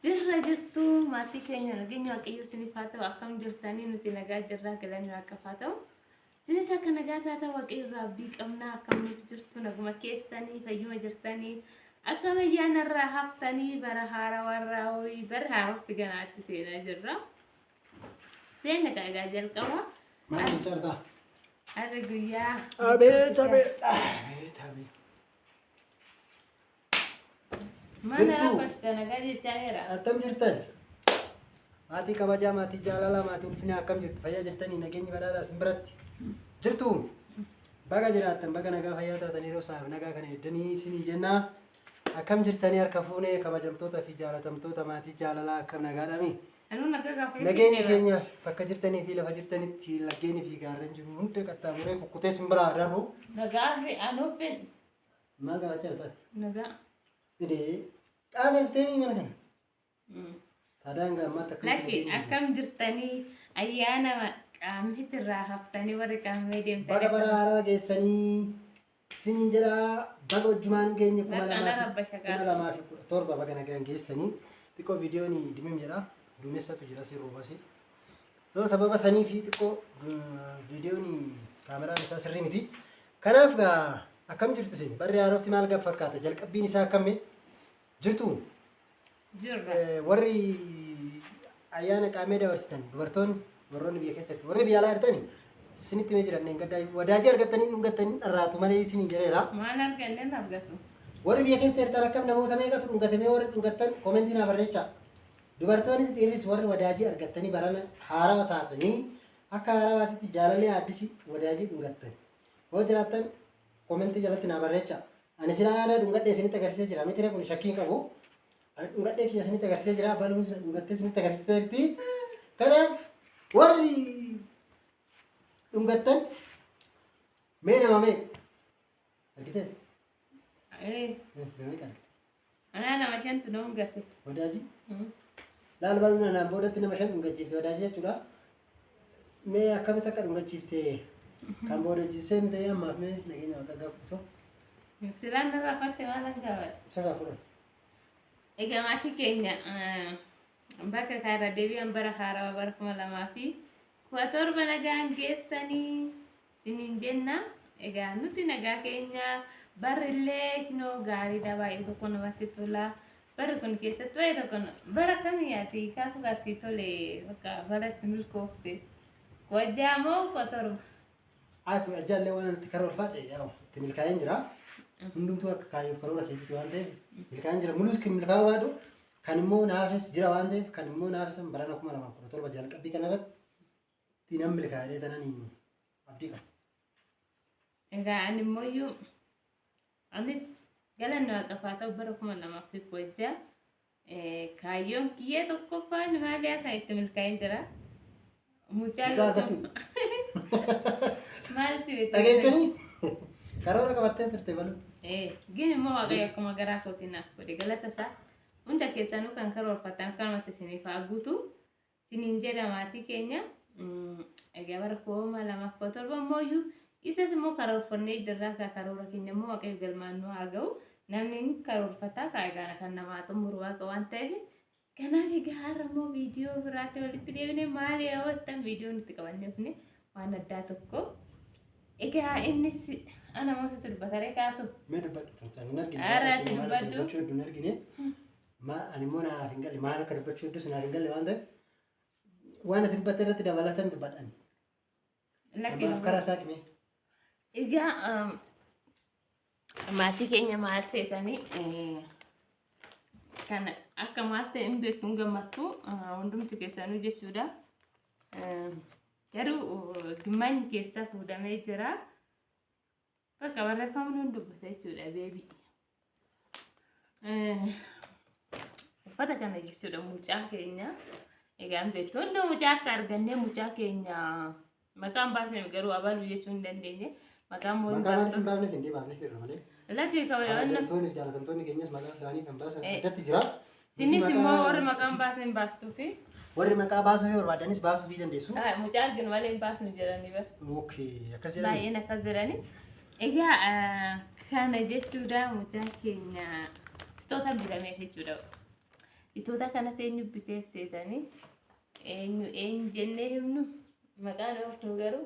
Jirra jirtu maatii keenya nageenya waaqayyo isiniif haa ta'u akkam jirtanii nuti nagaa jirraa galanni waaqaaf haa ta'u. Isinis akka nagaa taata waaqayyo irraa abdii qabna akkam nuti jirtu naguma keessanii fayyuma jirtanii akkam ayyaanarraa haftanii bara haarawaa horii bara haaraatti ganaatti seenaa jirra. Seena egaa jalqaba. Maal jarda? Har'a guyyaa. Abeet. Mana rafashta nagaa jechaaniira. Akkam jirtan? Maatii kabajaa, maatii jaalalaa, maatii ulfinaa akkam jirtu? Fayyaa jirtanii nageenyi badhaadhaa isin biratti jirtu? Baga jiraattan baga nagaa fayyaa taatan yeroo isaaf nagaa kana eddanii isinii jennaa. Akkam jirtanii harka fuunee kabajamtoota fi jaalatamtoota maatii jaalalaa akkam nagaadhaami? Nageenyi keenya bakka jirtanii fi lafa jirtanitti laggeenii fi gaarreen jiru hunda qaxxaamuree kukkutee isin biraa darbu. Nagaa fi anuufin. Maal gaafachaa jirtan? Nagaa. Idee qaasa dhuftee mana kana. Taadaan gaammaatti akkam jirtanii ayyaana qaamhitirraa haftanii warri qaamee deemtanii. Baga bara haaraa geessanii siniin jedhaa baga wajjumaan keenya 2017 baga nagaan geessanii xiqqoo viidiyoon dimim jedhaa duumessatu jira sirruufasi. Sababa sanii fi xiqqoo viidiyoon kaameraan isaa sirrii miti. Kanaaf gaa akkam jirtu isin barri haarofti maal gaaf fakkaata jalqabbiin isaa akkamii jirtu? Jirra. Warri ayyaana qaamee dabarsitan dubartoonni warroonni biyya keessatti warri biyya alaa jirtanii isinitti mee jiran gaddaa wadaajii argattanii dhungattanii dharraatu malee isiniin jedheera. Maal arganneen argatu? Warri biyya keessa jirtan akkam namoota meeqatu dhungatamee warri dhungattan koomentii naaf barreechaa. Dubartoonnis dhiirris warri wadaajii argattanii barana haarawaa taatanii akka haarawaatitti jaalallee addisi wadaajii dhungattan. Hoo jiraattan komentii jalatti naa barreechaa. Ani silaa yaada dhungadhee isinitti agarsiisee jira. Miti kun shakkii qabu. Ani dhungadhee kiyya isinitti agarsiisee jira. Baluun dhungattee isinitti agarsiisee jirti. Kanaaf warri dhungattan mee nama mee argiteeti? Namni kana. Anaa nama shantu nama gatte. Wadaajii? Laal baluun anaan boodatti nama shan dhungachiifte wadaajii jechuudha. Mee akkamitti akka dhungachiifte kan booda jiseen ta'ee ammaaf mee nageenya waaqa gaafatu. Silaan irraa fatte maal gaafadha? Sirraa fuudhan. Egaa maatii keenya bakka kaarra deebi'an bara haarawaa bara 2017 nagaan geessanii siniin jenna. Egaa nuti nagaa keenya barrillee kinoo gaariidha baay'ee tokko namatti tola. Barri kun keessatti baay'ee tokko bara kamiyaati kaasu kaasii tole bakka baratti milkoofte. Wajjaamoo qotorba. Aku ajallee waan itti karoorfadhe yaa'u itti milkaa'een jira. Hundumtuu akka kaayyoof karoora keessatti waan ta'eef milkaa'een jira. Mulus kan milkaa'uu baadu kan immoo naafis jira waan ta'eef kan immoo naafis barana 2017 jalqabbii kanarratti nan milkaa'ee tananii abdii qaba. Egaa ani immoo anis galanni waaqafaa ta'u bara 2016 kaayyoon kiyyee tokkoffaan maali akka itti milkaa'een jira. Mucaa maalti dhageechanii karoora qabattee turte balu. Gini immoo waaqayyo akkuma garaa kootiin naaf godhe galata isaa hunda keessanuu kan karoorfattan akkanumatti isiniif haa guutu isiniin jedha maatii keenya. Egaa bara 2017 immoo isas immoo karoorfannee jirra karoora keenya immoo waaqayyo galmaan nu haa ga'u namni karoorfataa kaagaan kan namaa xumuru waaqa waan ta'eef. Kanaaf egaa har'a immoo viidiyoo biraatti walitti deebinee maal hawwattan viidiyoo nuti qabannee waan addaa tokko. Egaa innis ana moosatu dubbataree kaasu. Mee dubbadhu tolchaan hin argine. Aaraatti dubbadhu. Dubbachuu hedduu hin argine. Ani immoo naaf hin galle maal akka dubbachuu hedduu naaf hin galle waan ta'eef waan ati dubbatte irratti dabalatan dubbadhan. Ammaaf karaa isaa qimee. Egaa maatii keenya maal seetanii kan akka maal ta'e hin beektu hin gammattu hundumti keessanuu jechuudha. Garuu gimmaanyi keessa fuudhamee jira. Bakka barreeffamni hin dubbata jechuudha beebii. Uffata kana jechuudha mucaa keenya. Egaa hin beektu hundi mucaa akka argannee mucaa keenya maqaan baasnee garuu abaluu jechuu hin dandeenye. Maqaan moo hin baastu? Maqaan baafnee hin baafnee firra malee. Lati kabajamtoonni jaalatamtoonni keenyas maqaa isaanii kan baasan addatti jira. Sinis immoo warri maqaan baasnee hin baastuu fi warri maqaa baasuu barbaadanis baasuu fi dandeessu. Mucaa arginu malee hin baasnu jedhanii bar. Okay, akkas jedhani. Baay'een akkas jedhani. Egaa kana jechuudha mucaa keenya sitoota bitamee jechuudha. Itoota kanas eenyu biteef seetanii eenyu jennee himnu maqaan ooftu garuu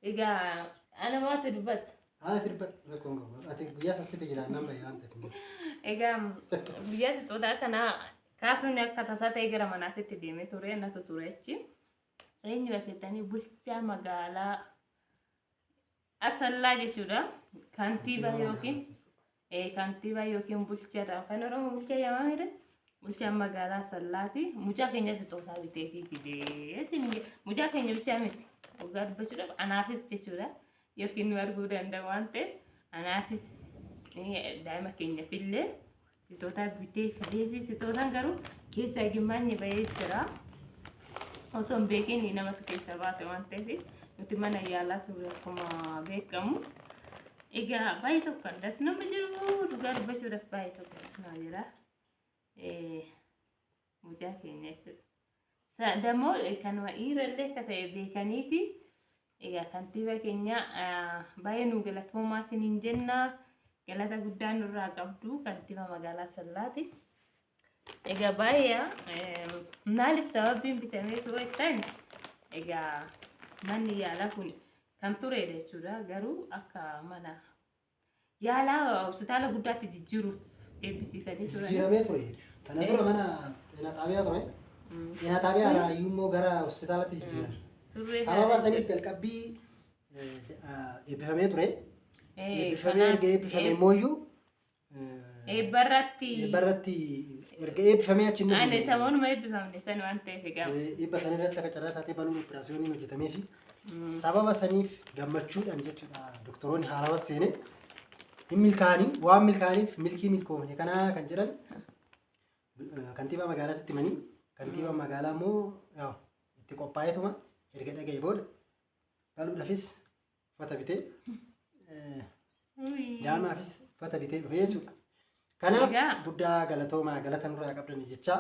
egaa ana maata dubbatta. Ati dubbata rakkoon qabu. Ati guyyaa sasitti jira nama yaan ta'e. Egaa guyyaa itoota kana kaasuun akka tasaa ta'e gara manaatitti deemee ture natu ture achi. Eenyu seetanii bulchaa magaalaa Asallaa jechuudha. Kantiibaa yookiin bulchaadha. Kan Oromoo bulchaa yaamamedha. Bulchaan magaalaa Asallaati. Mucaa keenya sitootaa bitee fi fidee mucaa keenya bichaa miti. Dhugaa dubbachuudhaaf anaafis jechuudha. Yookiin nu arguu danda'u waan ta'eef anaafis daa'ima keenyaaf illee sitootaa bitee fidee fi sitootaan garuu keessaa gimmaanyi bahee jira. Osoo hin beekin namatu keessa baase waan ta'eef nuti mana yaalaa ture akkuma beekamu. Egaa baay'ee tokko das nama jiru dhugaa dubbachuudhaaf baay'ee tokko das nama jira. Mucaa keenya jechuudha. Dammoo kanuma dhiirallee akka ta'e beekaniiti. Egaa kantiibaa keenya baay'ee nu galatoomaa isiniin jenna. Galata guddaa nurraa qabdu kantiibaa magaalaa Asallaati. Egaa baay'ee maaliif sababiin bitamee ture ta'e egaa manni yaalaa kun kan turedha jechuudha. Garuu akka mana yaalaa hospitaala guddaatti jijjiiruuf eebbisiisanii turan. Jijjiiramee ture. Kana dura mana ina xaabiyaa ture. Ina xaabiyaa irraa immoo gara hospitaalaatti jijjiiran. Sababa saniif jalqabbii eebbifamee ture. Eebbifamee erga eebbifamee mooyyuu eebbarratti erga eebbifamee achi immoo ani samoonuma eebbifamne san waan ta'eef egaa eebba sanirratti akka carraa taatee baluun operaasiyooniin hojjetamee fi sababa saniif gammachuudhaan jechuudha doktoroonni haarawaa seene hin milkaa'anii waan milkaa'aniif milkii milkoofne kanaa kan jedhan kantiibaa magaalaatti himanii kantiibaa magaalaa immoo itti qophaa'eetuma erga dhaga'e booda baluudhaafis uffata bitee daamaafis uffata bitee dhufe jechuudha. Kanaaf guddaa galatoomaa galata nurraa qabdanii jecha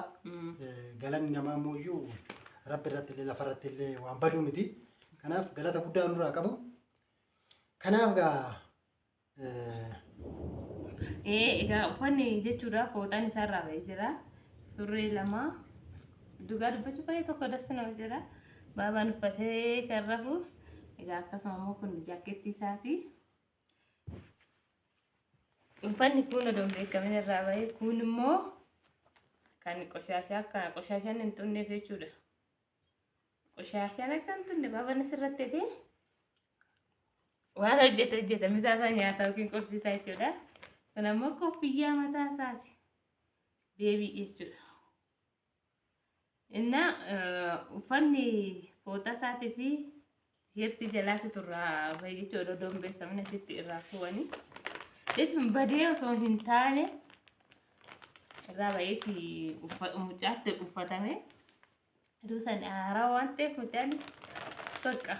galanni namaa mooyyuu rabbi irratti illee lafa irratti illee waan baduu miti. Kanaaf galata guddaa nurraa qabu. Kanaaf egaa uffanni jechuudha fooxaan isaarraa ba'ee jira. Surree lama dhugaa dubbachuu baay'ee tokko dassi nama jira. Baabaan uffatee kan rafu egaa akkasuma immoo kun jaakeettii isaati. Uffanni kun odoo beekamin irraa bahee kun immoo kan qoshashaan hin xunneef jechuudha. Qoshashaan akka hin xunne baabaan asirratti ta'e waan hojjetame isaa nyaata yookiin qorsiisaa jechuudha. Kun ammoo koffiyyaa mataa isaati. Beebii jechuudha. Inna uffanni fooxaa isaatii fi Yerti jalatti turraa bahee jechuudha odoo beekamin asitti irraa fuwanii. Jechuun badee osoo hin taane irraa baheeti mucaatti uffatame. Iddoo sana haaraa waan ta'eef mucaanis bakka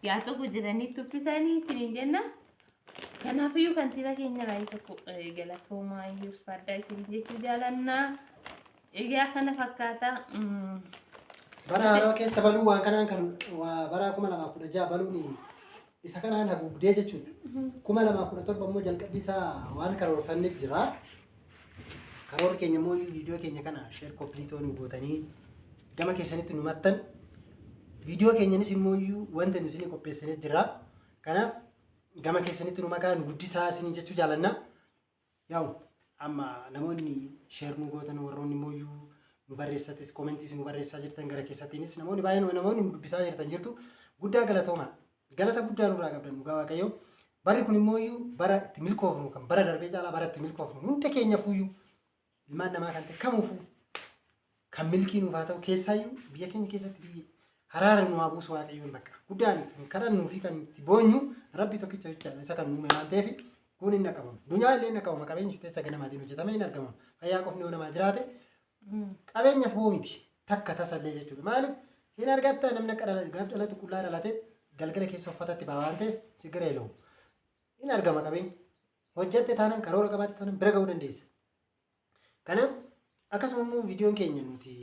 yaa tokko jiranii tuffisanii isiniin jenna. Kanaafiyyuu kantiibaa keenya baay'ee tokko galatoomaa fardaa isin jechuu jaalannaa. Egaa kana fakkaata. Bara haaraa keessa baluu waan kanaan kan bara 2016 baluun isa kanaan haguugdee jechuudha. 2017 immoo jalqabbii isaa waan karoorfanneef jira. Karoorri keenya immoo viidiyoo keenya kana sheer kompiiliitoo nu gootanii gama keessanitti nu maxxan. Viidiyoo keenyanis immoo wanta nu isin qopheessinee jira. Kanaaf gama keessanitti nu maqaa nu guddisaa isin jechuu jaalanna. Yaa'u amma namoonni sheer nu gootan warroonni immoo nu barreessatis koomentiis nu barreessaa jirtan gara keessattiinis namoonni baay'een namoonni nu dubbisaa jirtan jirtu guddaa galatoomaa. Galata guddaa nurraa qabdan dhugaa waaqayyo. Barri kun immoo bara itti milkoofnu kan bara darbee caalaa bara itti milkoofnu hunda keenya fuuyyuu ilmaan namaa kan ta'e kamuufuu kan milkii nuuf haa ta'u keessaayyuu biyya keenya keessatti biyya haraara nu haa buusu waaqayyoon bakka guddaan kan kadhannuu fi kan itti boonyu rabbi tokkicha jechaadha isa kan uume waan ta'eef kun hin naqabamu. Dunyaa illee naqabama qabeenyi fiteessa ganamaatiin hojjetame hin argamu. Fayyaa qofni yoo namaa jiraate qabeenya foo miti takka tasallee jechuudha. Maaliif hin argatta namni akka gaaf dhalatu qullaa dhalate galgala keessa uffatatti baa waan ta'eef sigara eela'u. In argama qabeenya. Hojjette taanaan karoora qabaatte taanaan bira ga'uu dandeessa. Kanaaf akkasuma immoo viidiyoon keenya nuti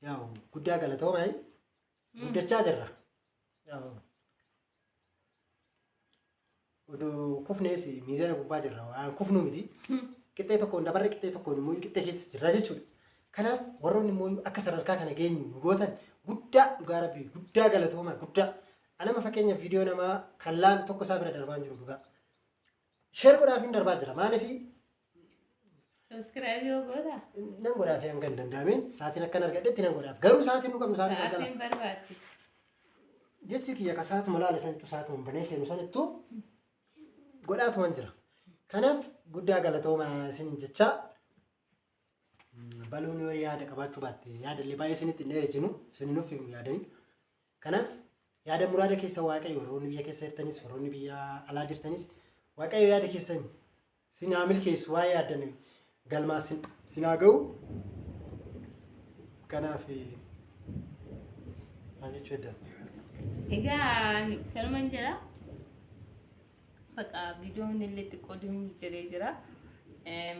yaa'u guddaa galatoomaa guddachaa jirra. Yaa'u odoo kufnees miizana gubbaa jirra waan kufnu miti. qixxee tokkoon dabarre qixxee tokkoon immoo qixxee keessa jirra jechuudha. Kanaaf warroonni immoo akka sadarkaa kana geenyu nu gootan guddaa dhugaa rabbii guddaa galatooma guddaa. Anama fakkeenyaaf viidiyoo namaa kan laan tokko isaa bira darbaa jiru dhugaa. Sheer godhaaf hin darbaa jira maaliif Subscribe yoo goota. nan godhaaf hanga hin danda'ameen sa'aatiin akkan argadhetti nan godhaaf garuu sa'aatiin nu qabnu sa'aatiin argala. Sa'aatiin barbaachisu. Jechi kiyya ka sa'aatuma laala sanittu sa'aatuma banee seenu sanittu godhaatuman jira. Kanaaf guddaa galatooma isiniin jecha baluun yoo yaada qabaachuu baatte yaadallee baay'ee isinitti hin dheeressinu isininuuf hin yaadanii. Kanaaf yaada muraada keessa waaqayyo warroonni biyya keessa jirtanis warroonni biyya alaa jirtanis waaqayyo yaada keessan sin haa milkeessu waa yaadan galmaa sin haa ga'u. Kanaaf maal jechuu edda. Egaa kanuman jira. Bakka viidiyoon illee xiqqoo deemuu jedhee jira.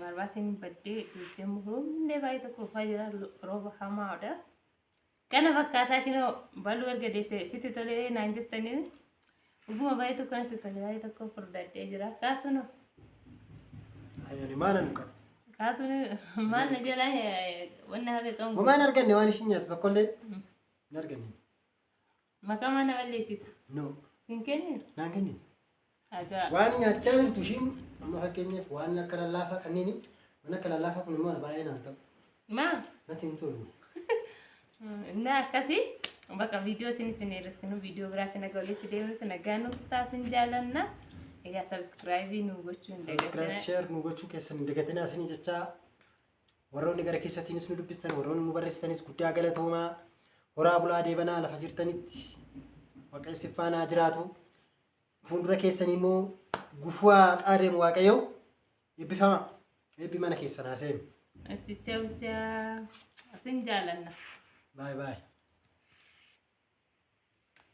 Marbaatiin baddee dursee muhurumlee baay'ee tokko ufaa jira rooba hamaadha. Kana fakkaataa kinoo baluu erga deessee sitti tolee naan jettanii dhuguma baay'ee tokko natti tole baay'ee tokko furdadhee jira. Kaasunu. Ayyaani maana nu qaba. Kaasunu maal na jalaa wanna hafe qabu. Homaan arganne waan ishiin nyaatu tokkollee hin arganne. Maqaa mana balleessita. No. Sin kennin. Naan kennin. Agaa. Waan nyaachaa jirtu ishiin amma fakkeenyaaf waan akka lallaafaa kanneen waan akka lallaafaa kun immoo baay'ee naan ta'u. Maa? Natti hin tolu. Na akkasii bakka viidiyoo isinitti hin dheeressinu viidiyoo biraatti nagaa walitti deemnutu nagaa nuuf taasin jaalanna. Egaa sabskraayibii nu gochuu hin Subscribe share nu gochuu keessan hin dagatinaa isinii jechaa warroonni gara keessattiinis nu dubbistan warroonni nu barreessitanis guddaa galatoomaa horaa bulaa deebanaa lafa jirtanitti waaqayyo faana jiraatu fuuldura keessanii immoo gufuu xaadeemu waaqayyo eebbifama eebbi mana keessan haa seenu. Asii seewusaa asin jaalanna. Bye bye.